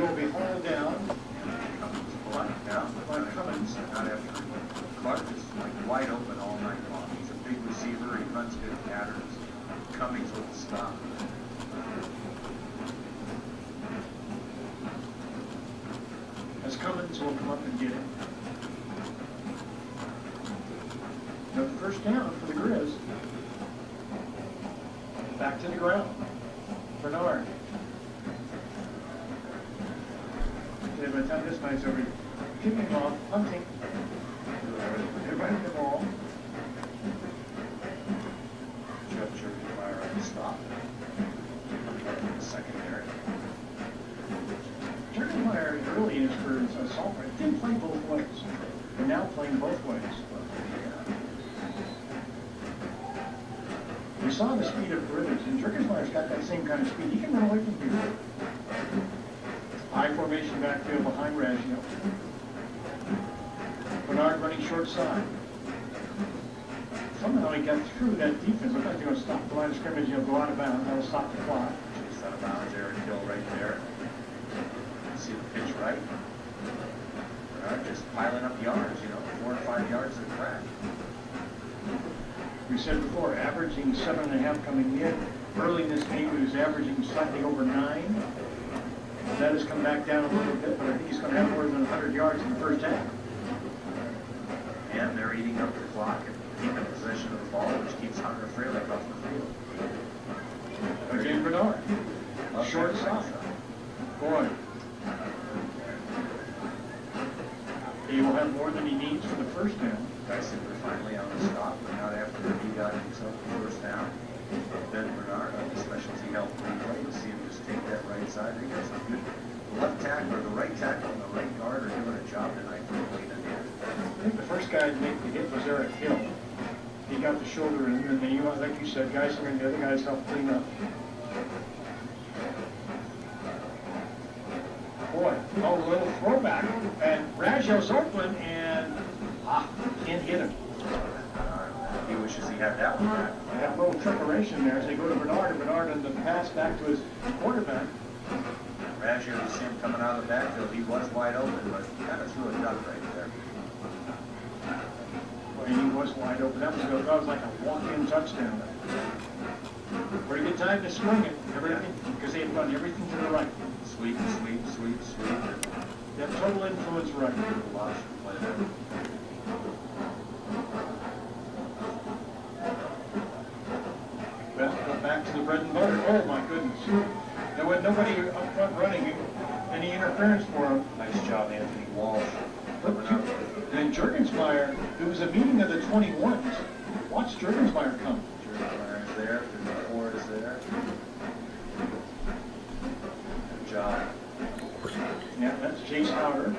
will be hauled down. Now, Cummins, not after Clark is like wide open all night long. He's a big receiver. He runs good patterns. Cummings with the stop. As Cummins will come up and get him. No first down for the Grizz. Back to the ground. Bernard. By the time this night's over, kicking him off, hunting. Everybody at the ball. Jeff Jerkmeyer on the stop. Secondary. Jerkmeyer early in his career as a sophomore didn't play both ways. They're now playing both ways. We saw the speed of Rivers, and Jerkmeyer got that same kind of speed. He can run away from people. High formation backfield behind Raggio. Bernard running short side. Somehow he got through that defense. Looked like they were going to stop the line of scrimmage. He'll go out of bounds. That'll stop the clock. Chase out of bounds. Eric Hill right there. See the pitch right. Bernard just piling up yards, 4 or 5 yards of crack. We said before, averaging 7.5 coming in. Early in this game, he was averaging slightly over 9. That has come back down a little bit, but I think he's going to have more than 100 yards in the first half. And they're eating up the clock and keeping possession of the ball, which keeps Hunter Freilich off the field. Again, Bernard. Short side. Boy. He will have more than he needs for the first down. Dyson finally on the stop, but not after he got himself the first down. Ben Bernard on the specialty help replay. You'll see him just take that right side. He got some good left tackle or the right tackle and the right guard are doing a job tonight for the lead in the end. I think the first guy to make the hit was Eric Hill. He got the shoulder in, and then, like you said, guys and the other guys helped clean up. Boy, a little throwback, and Raggio's open, and can't hit him. He wishes he had that one back. They have a little trickeration there as they go to Bernard, and Bernard and the pass back to his quarterback. Raggio, you see him coming out of the backfield. He was wide open, but kind of threw a duck right there. Well, he was wide open. That was like a walk-in touchdown. Pretty good time to swing it, everything, because they had run everything to the right. Sweep, sweep, sweep, sweep. They have total influence right. Watch play there. Well, back to the bread and butter. Oh, my goodness. There was nobody up front running any interference for him. Nice job, Anthony Walsh. Then Jerkmeyer, it was a meeting of the 21s. Watch Jerkmeyer come. Jerkmeyer is there. 54 is there. Good job. Yeah, that's Chase Howard.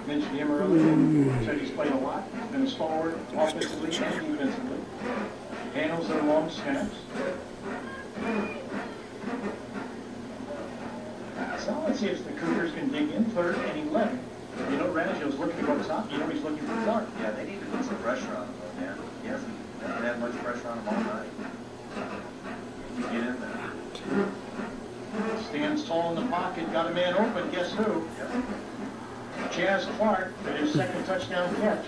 Mentioned him earlier. Said he's played a lot. He's been a stalwart offensively and defensively. Handles their long snaps. So let's see if the Cougars can dig in 3rd and 11. Raggio's looking to go top. He's looking for Clark. Yeah, they need to put some pressure on him, though, man. He hasn't had much pressure on him all night. You get in there. Stands tall in the pocket. Got a man open. Guess who? Yep. Chaz Clark for his 2nd touchdown catch.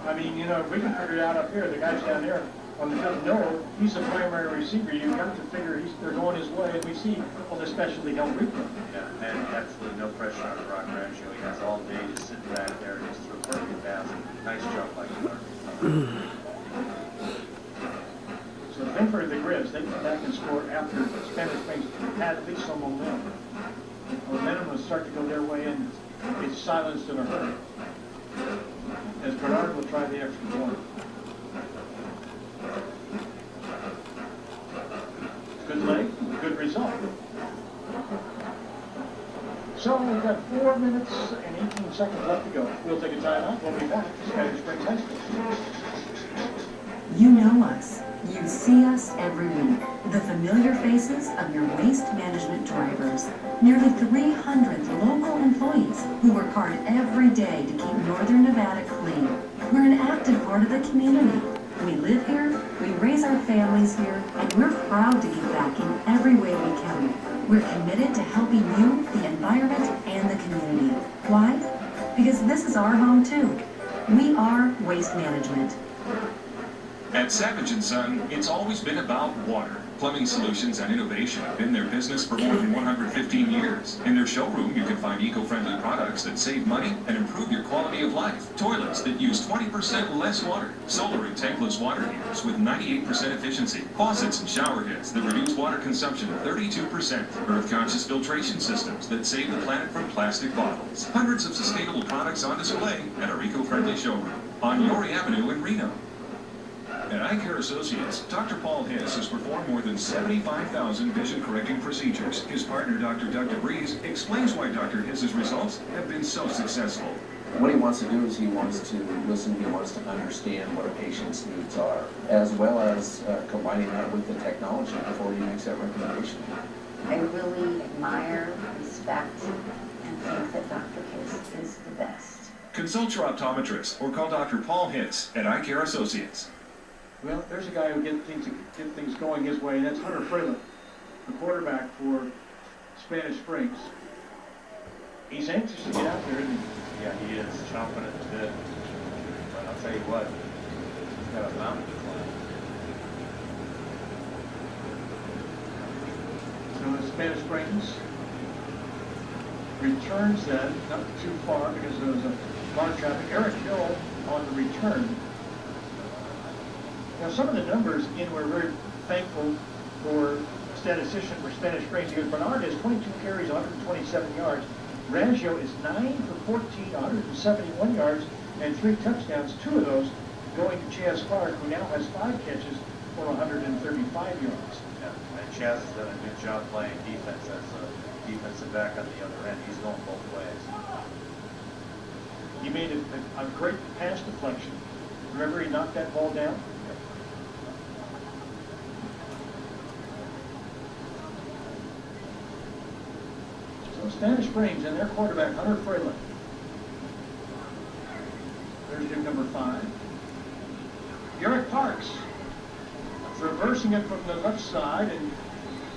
I mean, if we can figure it out up here, the guy's down there on the field, no, he's a primary receiver. You've got to figure they're going his way, and we see on the specialty help replay. Yeah, and absolutely no pressure on Brock Raggio. He has all day to sit back there and just throw a perfect pass. Nice jump by Clark. So the thing for the Grizz, they come back and score after Spanish Springs had at least some momentum. Momentum will start to go their way, and it's silenced in a hurry. As Bernard will try the extra point. Good leg, good result. So we've got 4 minutes and 18 seconds left to go. We'll take a timeout. We'll be back. Spanish Springs High School. You know us. You see us every week. The familiar faces of your waste management drivers. Nearly 300 local employees who work hard every day to keep Northern Nevada clean. We're an active part of the community. We live here, we raise our families here, and we're proud to give back in every way we can. We're committed to helping you, the environment, and the community. Why? Because this is our home too. We are Waste Management. At Savage & Son, it's always been about water. Plumbing solutions and innovation have been their business for more than 115 years. In their showroom, you can find eco-friendly products that save money and improve your quality of life. Toilets that use 20% less water. Solar and tankless water heaters with 98% efficiency. Faucets and shower heads that reduce water consumption 32%. Earth-conscious filtration systems that save the planet from plastic bottles. Hundreds of sustainable products on display at our eco-friendly showroom on Yory Avenue in Reno. At Eye Care Associates, Dr. Paul Hiss has performed more than 75,000 vision-correcting procedures. His partner, Dr. Doug DeVries, explains why Dr. Hiss's results have been so successful. What he wants to do is he wants to listen, he wants to understand what a patient's needs are, as well as combining that with the technology before he makes that recommendation. I really admire, respect, and think that Dr. Hiss is the best. Consult your optometrist or call Dr. Paul Hiss at Eye Care Associates. Well, there's a guy who get things going his way, and that's Hunter Freeland, the quarterback for Spanish Springs. He's anxious to get out there, isn't he? Yeah, he is chomping at the bit. But I'll tell you what, he's got a mountain to climb. So the Spanish Springs returns that, not too far because there was a lot of traffic. Eric Hill on the return. Now, some of the numbers, again, we're very thankful for statistician for Spanish Springs. He goes, Bernard has 22 carries, 127 yards. Raggio is 9 for 14, 171 yards, and 3 touchdowns, 2 of those going to Chaz Clark, who now has 5 catches for 135 yards. Yeah, and Chaz has done a good job playing defense as a defensive back on the other end. He's going both ways. He made a great pass deflection. Remember, he knocked that ball down? So Spanish Springs and their quarterback, Hunter Freeland. There's dude number 5. Eric Parks, reversing it from the left side and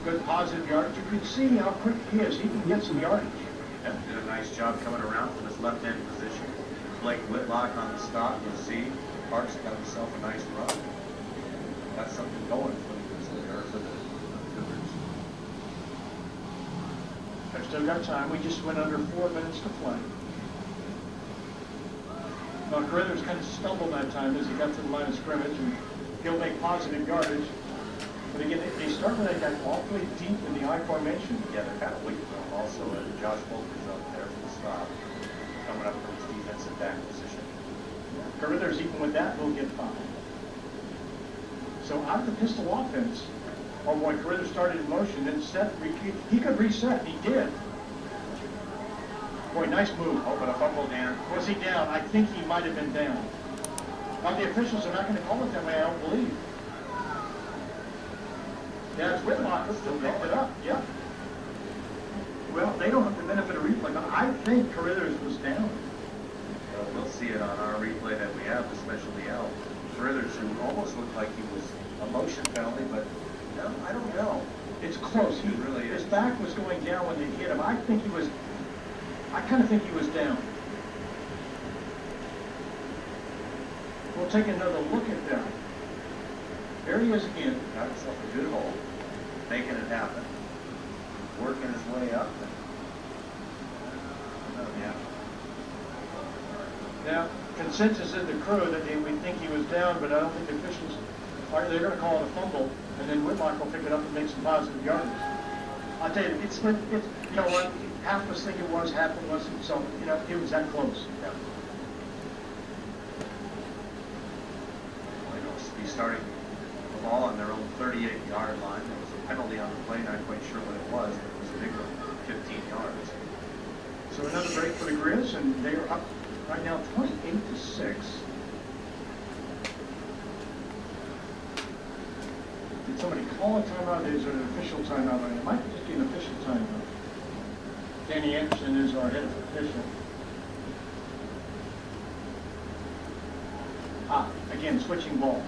good positive yardage. You can see how quick he is. He can get some yardage. Yeah, did a nice job coming around from his left-hand position. Blake Whitlock on the stop. You'll see Parks got himself a nice run. Got something going for the Cougars. I've still got time. We just went under 4 minutes to play. Now, Carruthers kind of stumbled that time as he got to the line of scrimmage, and he'll make positive yardage. But again, they start when they got awfully deep in the I formation. Yeah, they're kind of waiting for him also. Josh Bolker's up there for the stop, coming up from his defensive back position. Carruthers, even with that, will get 5. So out of the pistol offense, oh boy, Carruthers started in motion, then he could reset, he did. Boy, nice move. Oh, but a fumble, Dan. Was he down? I think he might have been down. Now, the officials are not going to call it that way, I don't believe. Yeah, it's Whitlock who still picked it up, yeah. Well, they don't have the benefit of replay, but I think Carruthers was down. We'll see it on our replay that we have, especially Al. Carruthers, who almost looked like he was a motion penalty, but no, I don't know. It's close. He really is. His back was going down when they hit him. I kind of think he was down. We'll take another look at that. There he is again. Got himself a good hole, making it happen, working his way up. Yeah. Now, consensus in the crew that we think he was down, but I don't think the officials they're going to call it a fumble, and then Whitlock will pick it up and make some positive yardage. I'll tell you, it's you know what, half of us think it was, half of us wasn't, so, you know, it was that close. Yeah. Well, they'll be starting the ball on their own 38-yard line. There was a penalty on the play, not quite sure what it was, but it was a big one, 15 yards. So another break for the Grizz, and they are up right now 28-6. Did somebody call a timeout? Is it an official timeout? It might just be an official timeout. Danny Anderson is our head official. Again, switching balls.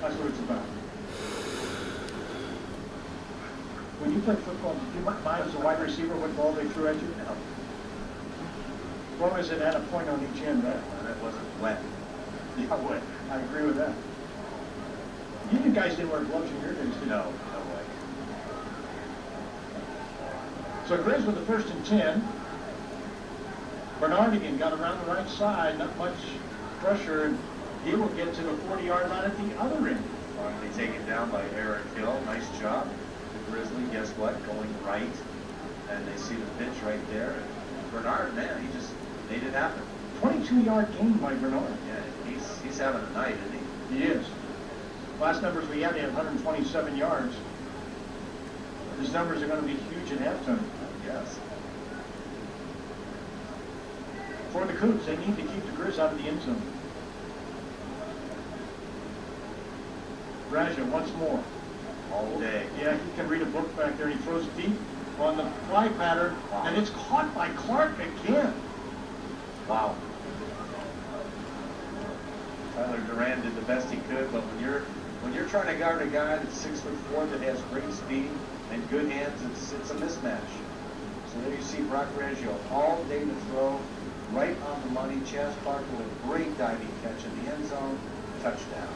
That's what it's about. When you played football, did you mind as a wide receiver what ball they threw at you? No, As long as it had a point on each end, right? that wasn't wet. Yeah, what? I agree with that. You guys didn't wear gloves in your days, did you? No, no way. So Grizz with the 1st and 10. Bernard again got around the right side, not much pressure, and he will get to the 40-yard line at the other end. Finally taken down by Eric Hill. Nice job. The Grizzly, guess what? Going right. And they see the pitch right there. And Bernard, man, he just made it happen. 22-yard gain by Bernard. Yeah, he's having a night, isn't he? He is. Last numbers we had, he had 127 yards. His numbers are going to be huge in halftime. Yes. For the Cougs, they need to keep the Grizz out of the end zone. Raja once more. All day. Yeah, he can read a book back there. He throws deep on the fly pattern, and it's caught by Clark again. Wow. Tyler Duran did the best he could, but when you're trying to guard a guy that's 6'4" that has great speed and good hands, it's a mismatch. So there you see Brock Reggio all day to throw, right on the money. Chaz Parker with a great diving catch in the end zone, touchdown.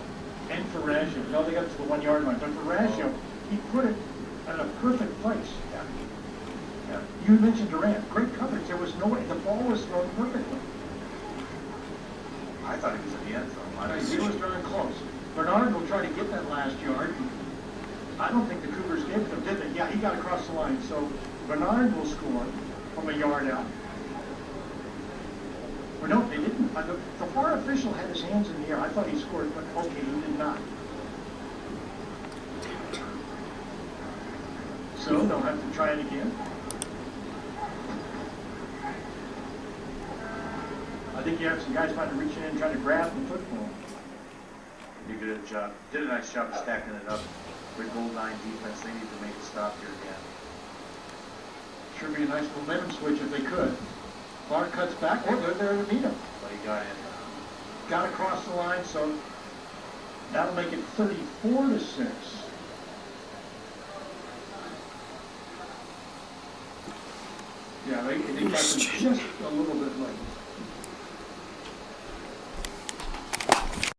And for Raggio, no, they got to the 1-yard line, but for Raggio, he put it in a perfect place. Yeah. Yeah. You mentioned Durant, great coverage. There was no way, the ball was thrown perfectly. I thought he was in the end zone. He was darn close. Bernard will try to get that last yard. I don't think the Cougars gave it to him, did they? Yeah, he got across the line. So Bernard will score from a yard out. Or no, they didn't. The far official had his hands in the air. I thought he scored, but okay, he did not. So they'll have to try it again. I think you have some guys trying to reach in and try to grab the football. Did a nice job of stacking it up. Good goal line defense. They need to make a stop here again. Sure be a nice momentum switch if they could. Clark cuts back. Oh, they're there to meet him. But he got in. Got across the line, so that'll make it 34-6. Yeah, they got them just a little bit late.